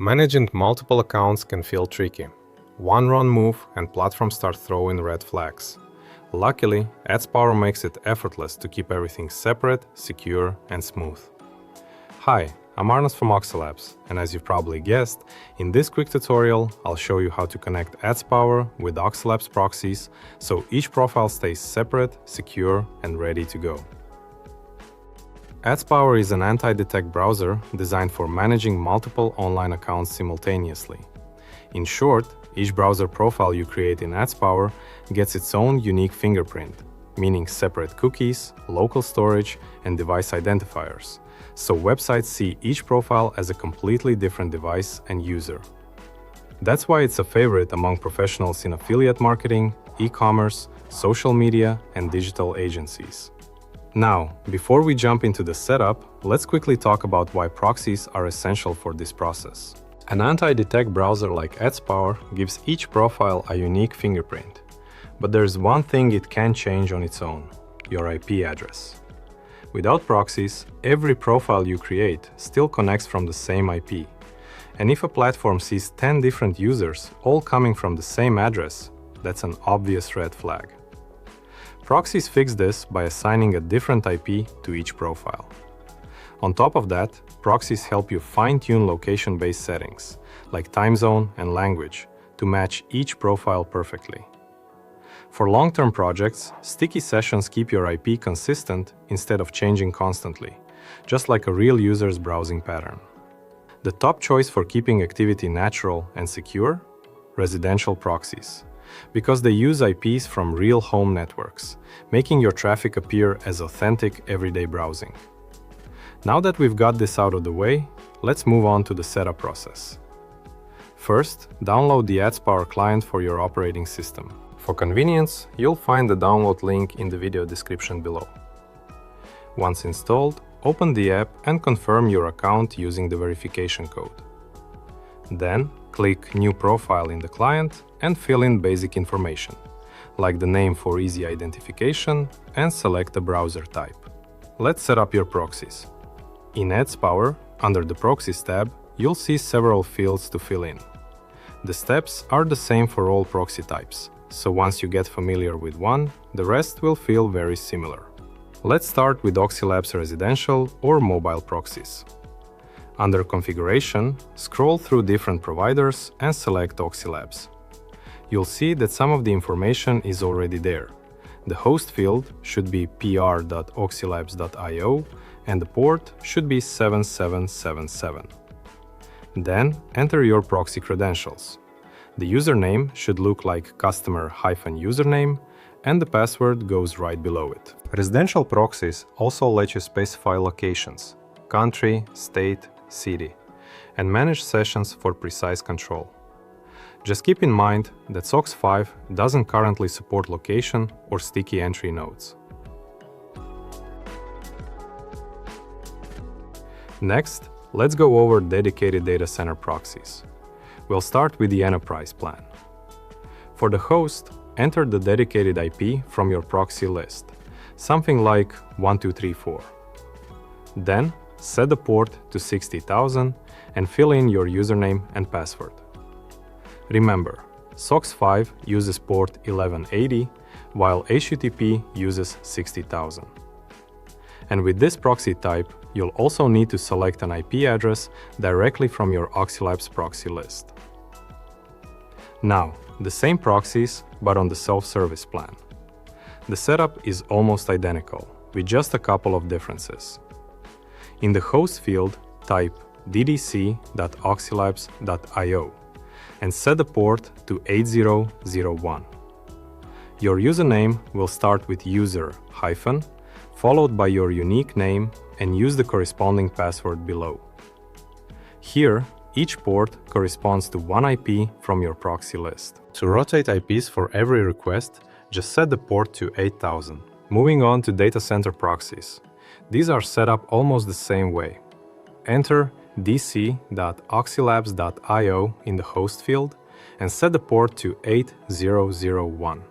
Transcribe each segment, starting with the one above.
Managing multiple accounts can feel tricky. One wrong move and platforms start throwing red flags. Luckily, AdsPower makes it effortless to keep everything separate, secure, and smooth. Hi, I'm Arnas from Oxylabs, and as you've probably guessed, in this quick tutorial, I'll show you how to connect AdsPower with Oxylabs proxies so each profile stays separate, secure, and ready to go. AdsPower is an anti-detect browser designed for managing multiple online accounts simultaneously. In short, each browser profile you create in AdsPower gets its own unique fingerprint, meaning separate cookies, local storage, and device identifiers, so websites see each profile as a completely different device and user. That's why it's a favorite among professionals in affiliate marketing, e-commerce, social media, and digital agencies. Now, before we jump into the setup, let's quickly talk about why proxies are essential for this process. An anti-detect browser like AdsPower gives each profile a unique fingerprint. But there's one thing it can't change on its own: your IP address. Without proxies, every profile you create still connects from the same IP. And if a platform sees 10 different users all coming from the same address, that's an obvious red flag. Proxies fix this by assigning a different IP to each profile. On top of that, proxies help you fine-tune location-based settings, like time zone and language, to match each profile perfectly. For long-term projects, sticky sessions keep your IP consistent instead of changing constantly, just like a real user's browsing pattern. The top choice for keeping activity natural and secure? Residential proxies, because they use IPs from real home networks, making your traffic appear as authentic everyday browsing. Now that we've got this out of the way, let's move on to the setup process. First, download the AdsPower client for your operating system. For convenience, you'll find the download link in the video description below. Once installed, open the app and confirm your account using the verification code. Then, click New Profile in the client and fill in basic information, like the name for easy identification, and select the browser type. Let's set up your proxies. In AdsPower, under the Proxies tab, you'll see several fields to fill in. The steps are the same for all proxy types, so once you get familiar with one, the rest will feel very similar. Let's start with Oxylabs residential or mobile proxies. Under Configuration, scroll through different providers and select Oxylabs. You'll see that some of the information is already there. The host field should be pr.oxylabs.io and the port should be 7777. Then enter your proxy credentials. The username should look like customer-username and the password goes right below it. Residential proxies also let you specify locations, country, state, city, and manage sessions for precise control. Just keep in mind that SOX 5 doesn't currently support location or sticky entry nodes. Next, let's go over dedicated Datacenter Proxies. We'll start with the enterprise plan. For the host, enter the dedicated IP from your proxy list, something like 1234. Then, set the port to 60,000 and fill in your username and password. Remember, SOX 5 uses port 1180, while HTTP uses 60,000. And with this proxy type, you'll also need to select an IP address directly from your Oxylabs proxy list. Now, the same proxies, but on the self-service plan. The setup is almost identical, with just a couple of differences. In the host field, type ddc.oxylabs.io and set the port to 8001. Your username will start with user hyphen, followed by your unique name, and use the corresponding password below. Here, each port corresponds to one IP from your proxy list. To rotate IPs for every request, just set the port to 8000. Moving on to Datacenter Proxies. These are set up almost the same way. Enter dc.oxylabs.io in the host field and set the port to 8001.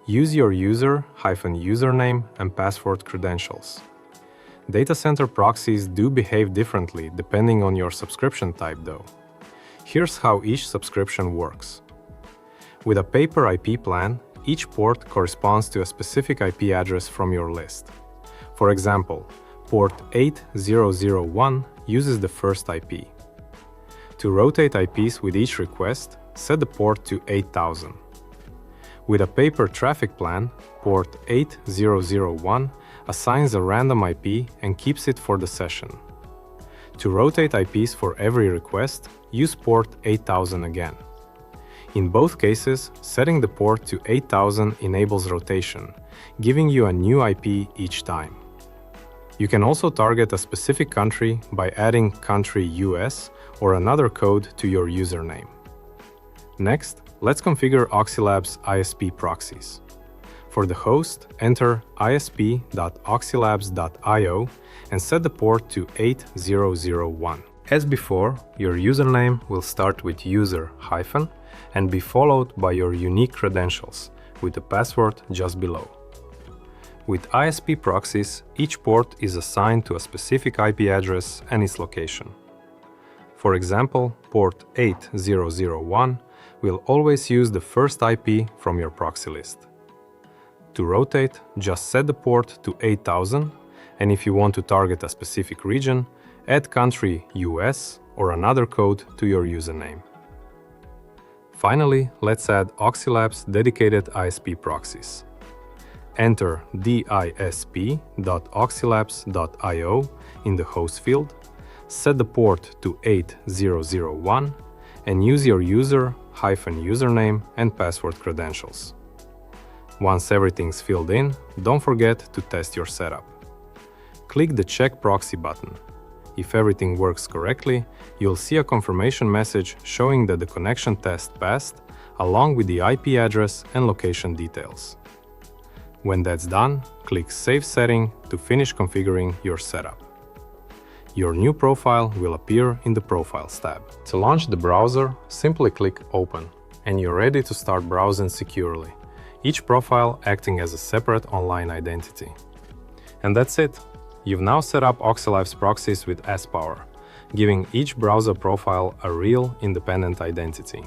Use your user-username and password credentials. Datacenter proxies do behave differently depending on your subscription type though. Here's how each subscription works. With a paper IP plan, each port corresponds to a specific IP address from your list. For example, port 8001 uses the first IP. To rotate IPs with each request, set the port to 8000. With a paper traffic plan, port 8001 assigns a random IP and keeps it for the session. To rotate IPs for every request, use port 8000 again. In both cases, setting the port to 8000 enables rotation, giving you a new IP each time. You can also target a specific country by adding country US or another code to your username. Next, let's configure Oxylabs ISP Proxies. For the host, enter isp.oxylabs.io and set the port to 8001. As before, your username will start with user hyphen and be followed by your unique credentials, with the password just below. With ISP proxies, each port is assigned to a specific IP address and its location. For example, port 8001 will always use the first IP from your proxy list. To rotate, just set the port to 8000, and if you want to target a specific region, add country US or another code to your username. Finally, let's add Oxylabs Dedicated ISP Proxies. Enter disp.oxylabs.io in the host field, set the port to 8001, and use your user-username and password credentials. Once everything's filled in, don't forget to test your setup. Click the Check Proxy button. If everything works correctly, you'll see a confirmation message showing that the connection test passed, along with the IP address and location details. When that's done, click Save Setting to finish configuring your setup. Your new profile will appear in the Profiles tab. To launch the browser, simply click Open, and you're ready to start browsing securely, each profile acting as a separate online identity. And that's it. You've now set up Oxylabs proxies with AdsPower, giving each browser profile a real, independent identity.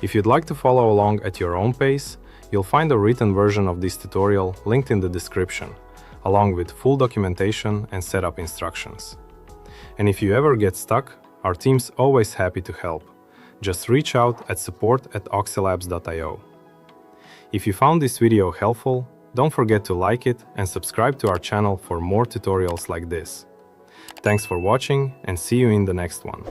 If you'd like to follow along at your own pace, you'll find a written version of this tutorial linked in the description, along with full documentation and setup instructions. And if you ever get stuck, our team's always happy to help. Just reach out at support@oxylabs.io. If you found this video helpful, don't forget to like it and subscribe to our channel for more tutorials like this. Thanks for watching and see you in the next one.